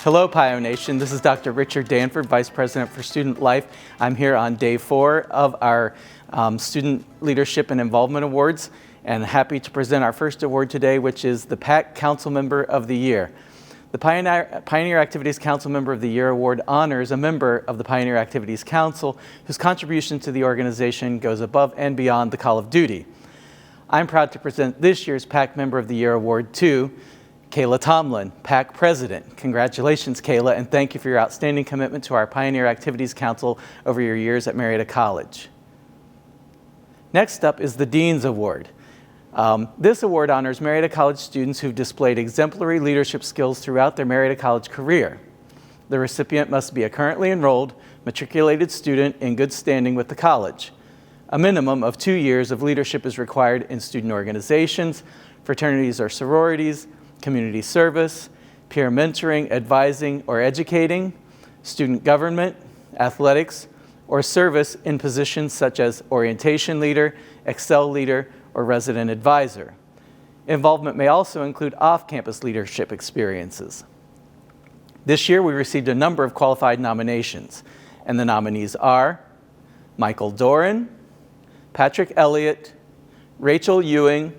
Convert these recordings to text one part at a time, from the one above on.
Hello, Pio Nation. This is Dr. Richard Danford, Vice President for Student Life. I'm here on day 4 of our Student Leadership and Involvement Awards, and happy to present our first award today, which is the PAC Council Member of the Year. The Pioneer Activities Council Member of the Year Award honors a member of the Pioneer Activities Council whose contribution to the organization goes above and beyond the call of duty. I'm proud to present this year's PAC Member of the Year Award to Kayla Tomlin, PAC President. Congratulations, Kayla, and thank you for your outstanding commitment to our Pioneer Activities Council over your years at Marietta College. Next up is the Dean's Award. This award honors Marietta College students who've displayed exemplary leadership skills throughout their Marietta College career. The recipient must be a currently enrolled, matriculated student in good standing with the college. A minimum of 2 years of leadership is required in student organizations, fraternities or sororities, community service, peer mentoring, advising, or educating, student government, athletics, or service in positions such as orientation leader, Excel leader, or resident advisor. Involvement may also include off-campus leadership experiences. This year, we received a number of qualified nominations, and the nominees are Michael Doran, Patrick Elliott, Rachel Ewing,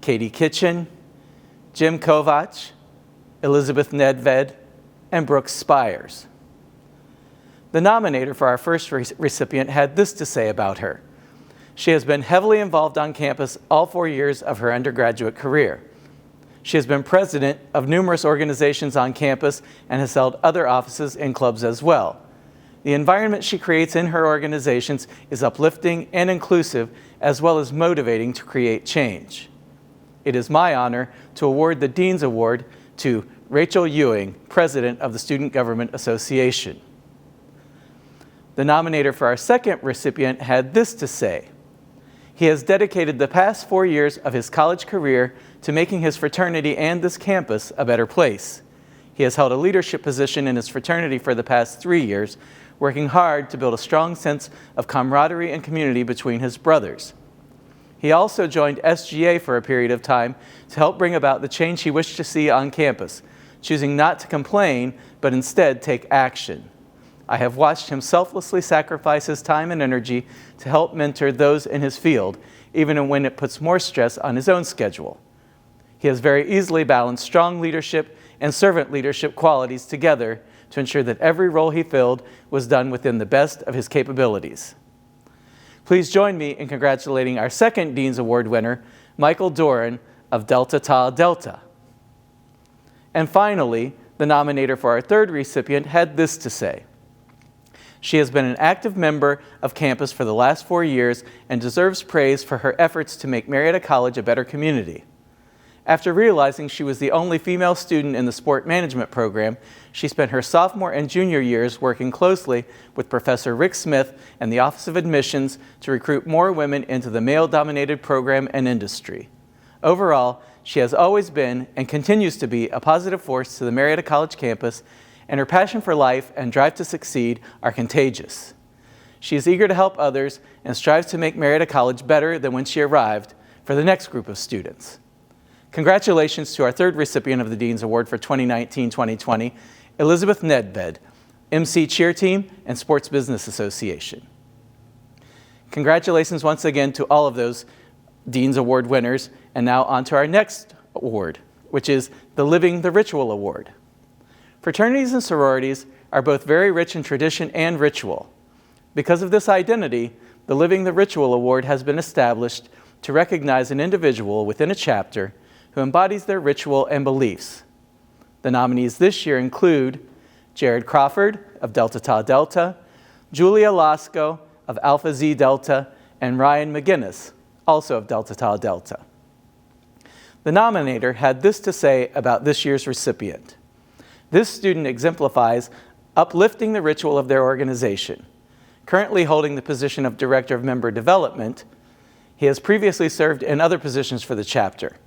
Katie Kitchen, Jim Kovach, Elizabeth Nedved, and Brooks Spires. The nominator for our first recipient had this to say about her. She has been heavily involved on campus all 4 years of her undergraduate career. She has been president of numerous organizations on campus and has held other offices and clubs as well. The environment she creates in her organizations is uplifting and inclusive, as well as motivating to create change. It is my honor to award the Dean's Award to Rachel Ewing, President of the Student Government Association. The nominator for our second recipient had this to say. He has dedicated the past 4 years of his college career to making his fraternity and this campus a better place. He has held a leadership position in his fraternity for the past 3 years, working hard to build a strong sense of camaraderie and community between his brothers. He also joined SGA for a period of time to help bring about the change he wished to see on campus, choosing not to complain, but instead take action. I have watched him selflessly sacrifice his time and energy to help mentor those in his field, even when it puts more stress on his own schedule. He has very easily balanced strong leadership and servant leadership qualities together to ensure that every role he filled was done within the best of his capabilities. Please join me in congratulating our second Dean's Award winner, Michael Doran of Delta Tau Delta. And finally, the nominator for our third recipient had this to say. She has been an active member of campus for the last 4 years and deserves praise for her efforts to make Marietta College a better community. After realizing she was the only female student in the sport management program, she spent her sophomore and junior years working closely with Professor Rick Smith and the Office of Admissions to recruit more women into the male-dominated program and industry. Overall, she has always been and continues to be a positive force to the Marietta College campus, and her passion for life and drive to succeed are contagious. She is eager to help others and strives to make Marietta College better than when she arrived for the next group of students. Congratulations to our third recipient of the Dean's Award for 2019-2020, Elizabeth Nedved, MC Cheer Team and Sports Business Association. Congratulations once again to all of those Dean's Award winners, and now on to our next award, which is the Living the Ritual Award. Fraternities and sororities are both very rich in tradition and ritual. Because of this identity, the Living the Ritual Award has been established to recognize an individual within a chapter who embodies their ritual and beliefs. The nominees this year include Jared Crawford of Delta Tau Delta, Julia Lasco of Alpha Z Delta, and Ryan McGinnis, also of Delta Tau Delta. The nominator had this to say about this year's recipient. This student exemplifies uplifting the ritual of their organization. Currently holding the position of Director of Member Development, he has previously served in other positions for the chapter.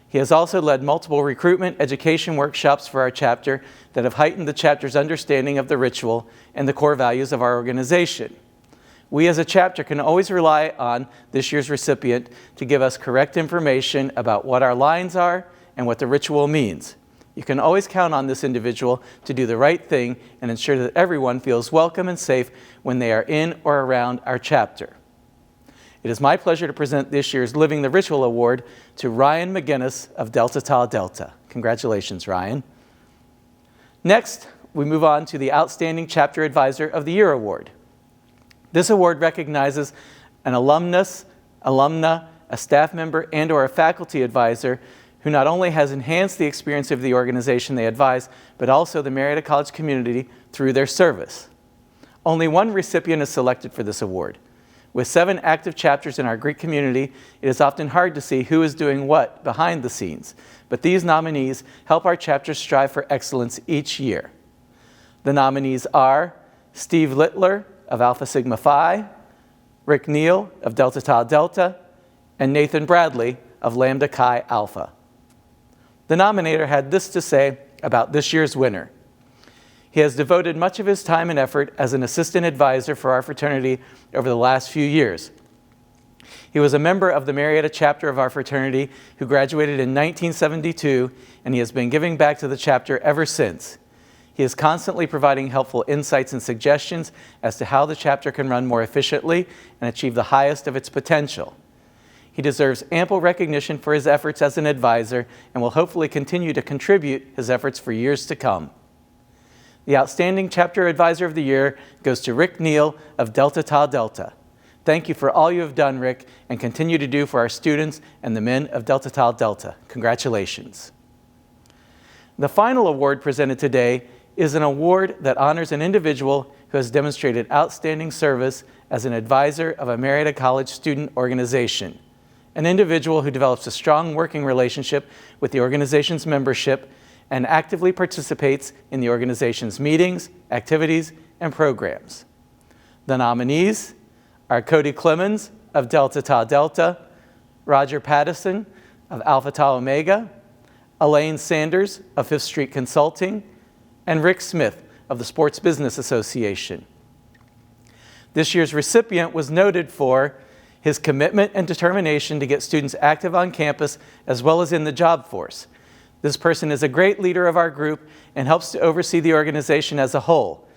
He has also led multiple recruitment education workshops for our chapter that have heightened the chapter's understanding of the ritual and the core values of our organization. We as a chapter can always rely on this year's recipient to give us correct information about what our lines are and what the ritual means. You can always count on this individual to do the right thing and ensure that everyone feels welcome and safe when they are in or around our chapter. It is my pleasure to present this year's Living the Ritual Award to Ryan McGinnis of Delta Tau Delta. Congratulations, Ryan. Next, we move on to the Outstanding Chapter Advisor of the Year Award. This award recognizes an alumnus, alumna, a staff member, and/or a faculty advisor who not only has enhanced the experience of the organization they advise, but also the Marietta College community through their service. Only one recipient is selected for this award. With 7 active chapters in our Greek community, it is often hard to see who is doing what behind the scenes, but these nominees help our chapters strive for excellence each year. The nominees are Steve Littler of Alpha Sigma Phi, Rick Neal of Delta Tau Delta, and Nathan Bradley of Lambda Chi Alpha. The nominator had this to say about this year's winner. He has devoted much of his time and effort as an assistant advisor for our fraternity over the last few years. He was a member of the Marietta chapter of our fraternity who graduated in 1972, and he has been giving back to the chapter ever since. He is constantly providing helpful insights and suggestions as to how the chapter can run more efficiently and achieve the highest of its potential. He deserves ample recognition for his efforts as an advisor and will hopefully continue to contribute his efforts for years to come. The Outstanding Chapter Advisor of the Year goes to Rick Neal of Delta Tau Delta. Thank you for all you have done, Rick, and continue to do for our students and the men of Delta Tau Delta. Congratulations. The final award presented today is an award that honors an individual who has demonstrated outstanding service as an advisor of a Marietta College student organization, an individual who develops a strong working relationship with the organization's membership and actively participates in the organization's meetings, activities, and programs. The nominees are Cody Clemens of Delta Tau Delta, Roger Pattison of Alpha Tau Omega, Elaine Sanders of Fifth Street Consulting, and Rick Smith of the Sports Business Association. This year's recipient was noted for his commitment and determination to get students active on campus as well as in the job force. This person is a great leader of our group and helps to oversee the organization as a whole.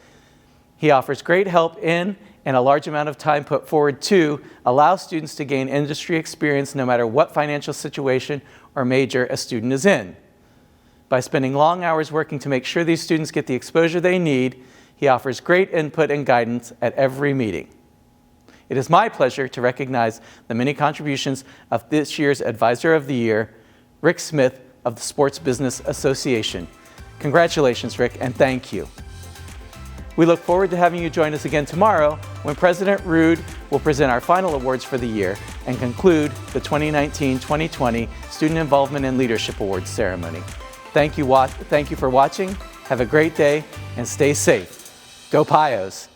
He offers great help in and a large amount of time put forward to allow students to gain industry experience no matter what financial situation or major a student is in. By spending long hours working to make sure these students get the exposure they need, he offers great input and guidance at every meeting. It is my pleasure to recognize the many contributions of this year's Advisor of the Year, Rick Smith of the Sports Business Association. Congratulations, Rick, and thank you. We look forward to having you join us again tomorrow when President Rood will present our final awards for the year and conclude the 2019-2020 Student Involvement and Leadership Awards ceremony. Thank you for watching. Have a great day and stay safe. Go Pios!